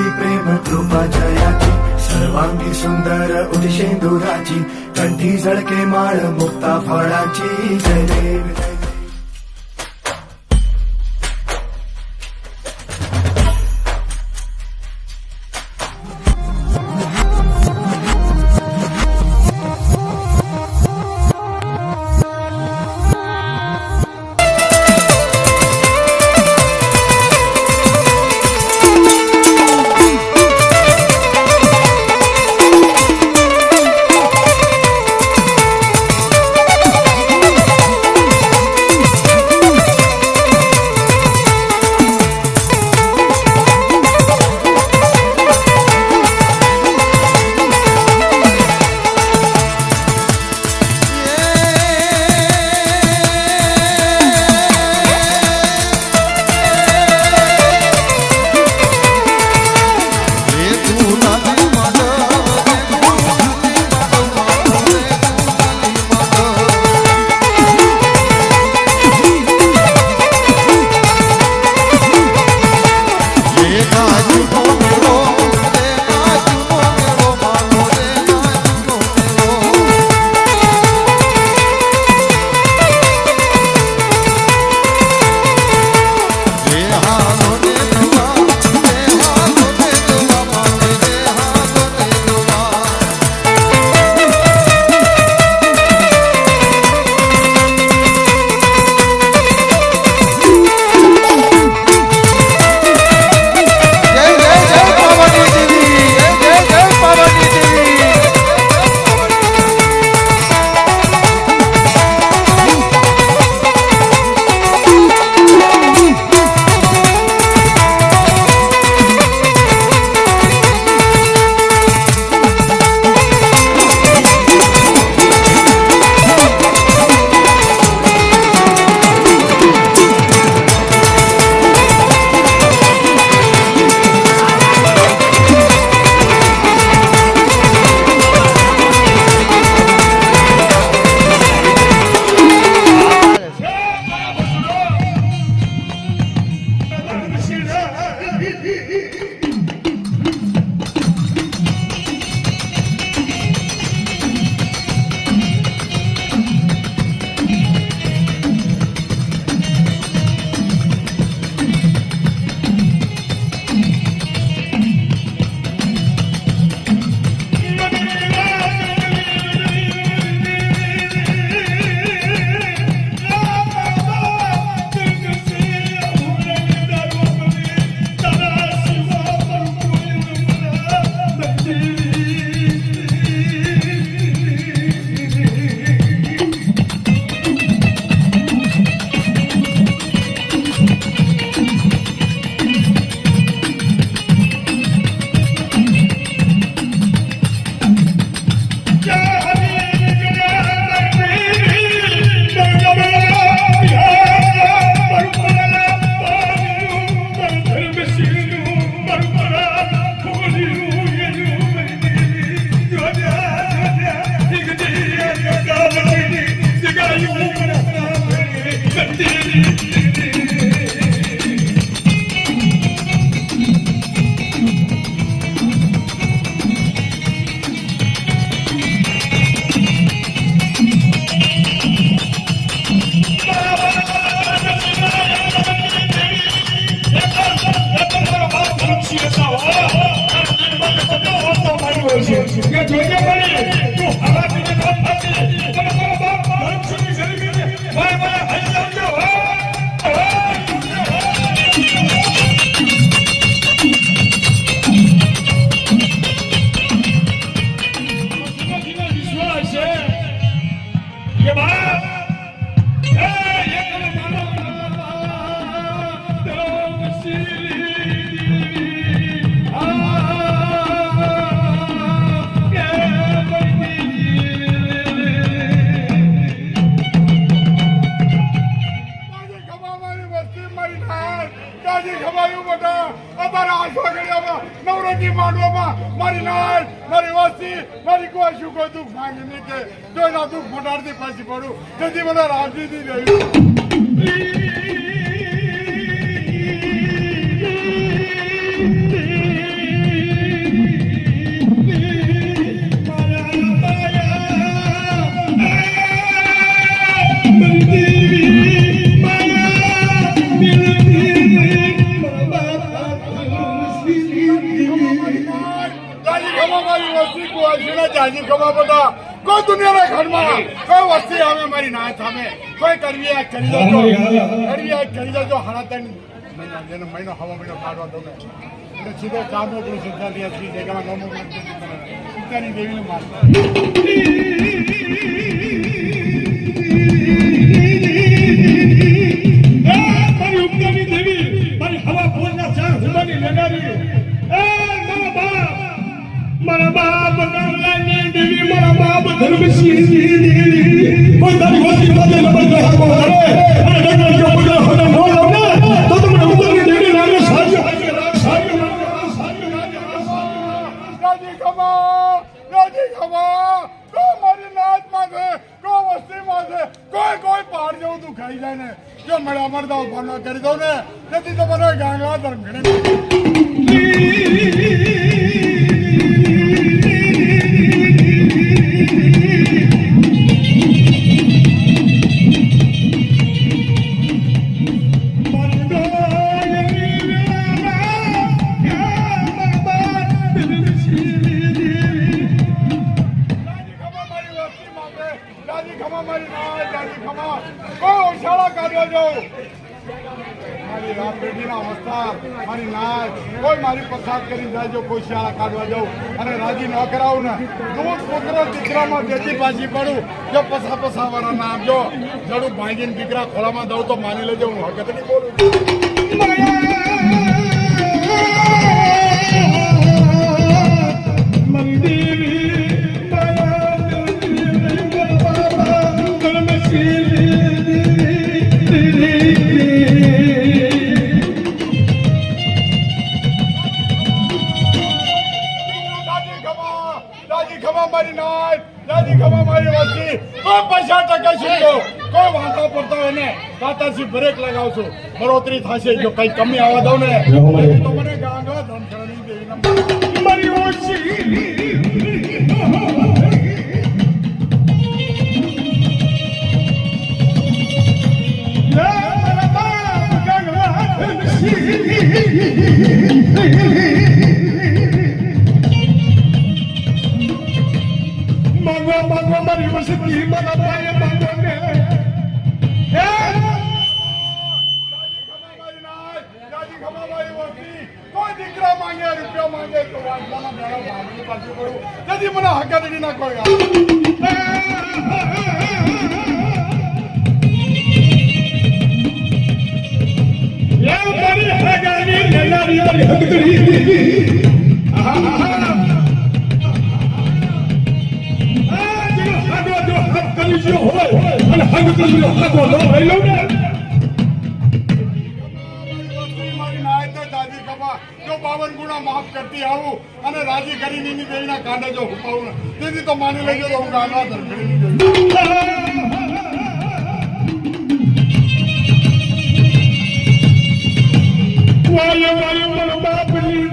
देवी प्रेम कृपा जयाची सर्वांगी सुंदर उदिशेंदुराची कंठी झळके माळ मुक्ता फळाची जय देव जय देव. જાજી ખમા મારી વસ્તી કોઈ છે જાજી ખમા બધા કોઈ દુનિયાના ઘરમાં કોઈ વસ્તી આવે મારી ના સામે કોઈ કરવી આ કરી જજો હણાતન જેનો મહિનો હવા મહિનો કાઢવા દો એટલે સીધો ચામો પેલું સિદ્ધાર્થી શ્રી જગ્યામાં નમો પિતાની દેવીને મારતા મારી ઉપકારની દેવી મારી હવા ફોજના ચાર હુમાની લેનારી મારા બાપ ગણલાની દેવી મારા બાપ ધર્મસિંહ દેવી કોઈ તારી વસ્તી માટે નંબર તો હાકો કરે અને ડગર જો બધા હોના નો લાવને તો તમને ઉપકારની દેવી નામે સાજો રાજી ખમા તો મારી નાચ માં છે તો વસ્તી માં છે કોઈ પહાડ જેવું તું ખાઈ જાય ને જો મળ્યા મળતા ઉભા ન કરી દઉં ને તેથી તો મને ગાંગલા ધર્મ ઘડે મારી નાચ કોઈ મારી પસાદ કરી જાય જો કોઈ શાળા કાઢવા જાઉં અને રાજી ન કરાવું ને દૂધ પુત્ર દીકરામાં જેથી પાછી પડું જો પસા વાળા ના આપજો જડું ભાંગીને દીકરા ખોળામાં દઉં તો માની લેજો હું હકત નહીં બોલું કોઈ વાંધો પડતો હોય ને તાતાથી બ્રેક લગાવશું બરોતરી થશે જો કઈ કમી આવવા દઉં ને તો મને ગાંગા ધનખરાની દેવી મારી ઓછી મારી વસ્તી મારા પાયે માંગો ને કોઈ દીકરા માંગે રૂપિયા માંગે તો વાંચવાના મેળા ભાગી પાછી પડું તેથી મને હકાદડી ના કોઈ મારી હકાદડી લેનારી હકદડી હોય અને હગ કરી હગો ન લઈ લઉં ને દાદી કપા જો 52 ગુણા માફ કરતી આવું અને રાજી કરીને ની દેવીના કાંડે જો હુપાવું તેથી તો માની લેજો તો હું ગાંગા ધરખડી વાયો વાયો મારા બાપની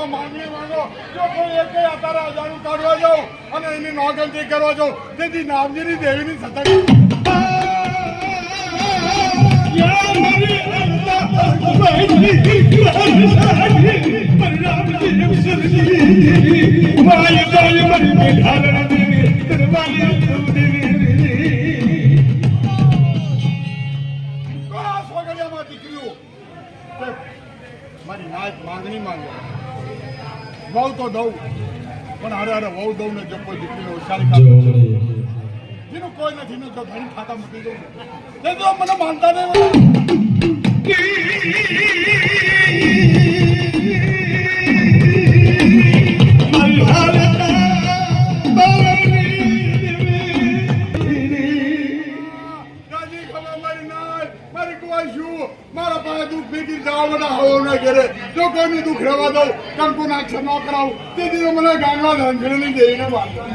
માંગણી માંગો જો કોઈ એક આતારા હજારું કાઢવા જાઉં અને એની નોગલતી કરવા જાઉં તેથી નામજીની દેવીની સતત મારી નાચ માંગણી માંગો વહુ તો દઉં પણ હારે વહુ દઉં ને જો કોઈ દીકરીને હોશિયારી કાઢો જેનું કોઈ નથી ને જો ઘણી ખાતા મૂકી દઉં તે તો મને માનતા નહીં મારા પાસે દુઃખ ભેગી જવા બધા હવો ન ઘેરે જો કોઈનું દુઃખ રહેવા દઉં કંકુ નાક્ષર ન કરાવું તેથી મને ગાંગલા ધનખડીની દેવીને વાંચવા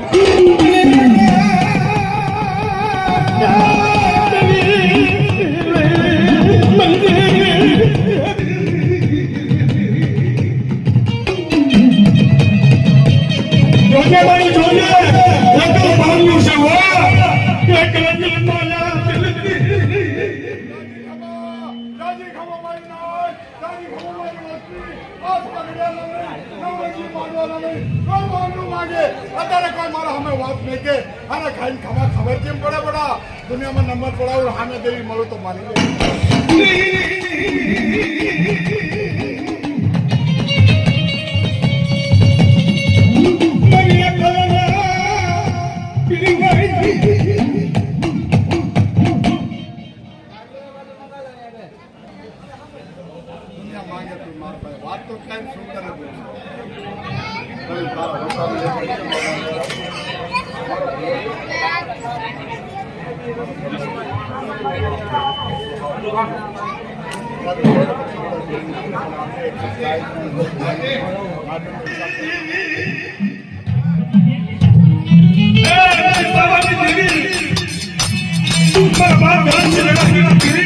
જોજે ભાઈ જોજે हुआ कि कलंजी माया चलती રાજી ખમો મારી નાય રાજી ખમો મારી વસ્તી આસ પકડ્યા નહીં નવરંગી માંગવાના નહીં કોઈ માંગનું માંગે અત્યારે કોઈ મારા સામે વાત નહીં કે આને ખાઈને ખબર કેમ પડે બડા દુનિયામાં નંબર પડાવું સામે દેવી મળું તો મારી લે मरिया कलना पिंगाई દુનિયા માંગે તું માર ભાઈ વાત તો કઈ સુંદર બોલ बाबा गलत से लगा